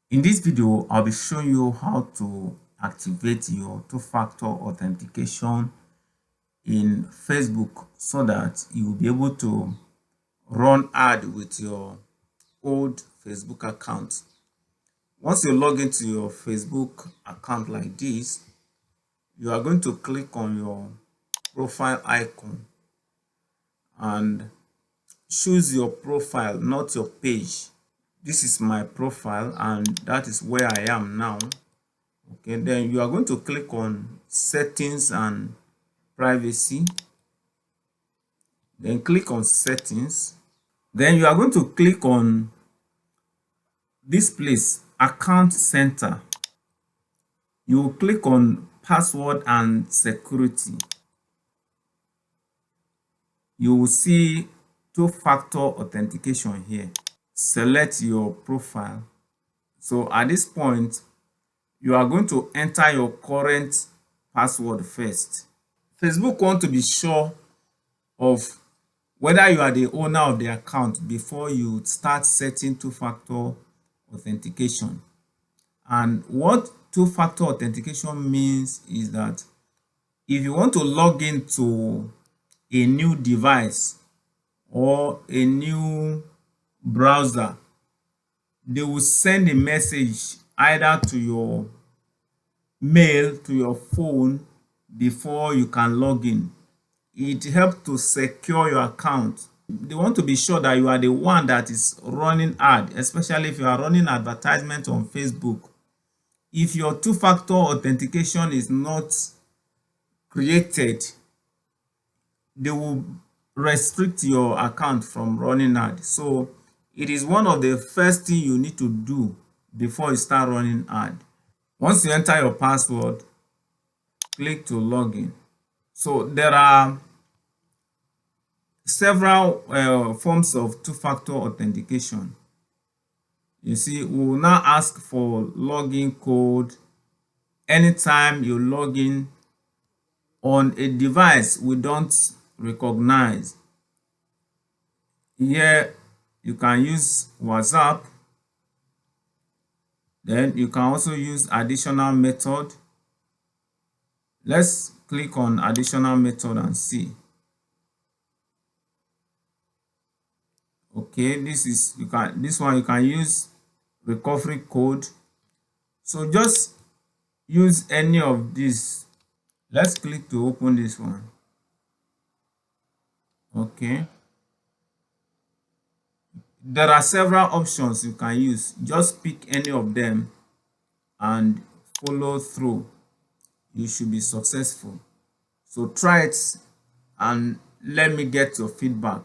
In this video, I'll be showing you how to activate your two-factor authentication in Facebook so that you will be able to run ad with your old Facebook account. Once you log into your Facebook account like this, you are going to click on your profile icon and choose your profile, not your page. This is my profile and that is where I am now. Okay, then you are going to click on settings and privacy, then click on settings, then you are going to click on this place, account center. You will click on password and security. You will see two-factor authentication here. Select your profile. So at this point, you are going to enter your current password first. Facebook want to be sure of whether you are the owner of the account before you start setting two-factor authentication. And what two-factor authentication means is that if you want to log into a new device or a new browser, they will send a message either to your mail, to your phone before you can log in. It helps to secure your account. They want to be sure that you are the one that is running ad, especially if you are running advertisement on Facebook. If your two-factor authentication is not created, they will restrict your account from running ad. So it is one of the first thing you need to do before you start running ad. Once you enter your password, click to login. So there are several forms of two-factor authentication. You see, we will now ask for login code anytime you log in on a device we don't recognize. Here you can use WhatsApp. Then you can also use additional method. Let's click on additional method and see. Okay, this one you can use recovery code. So just use any of these. Let's click to open this one. Okay, there are several options you can use. Just pick any of them and follow through. You should be successful. So try it and let me get your feedback.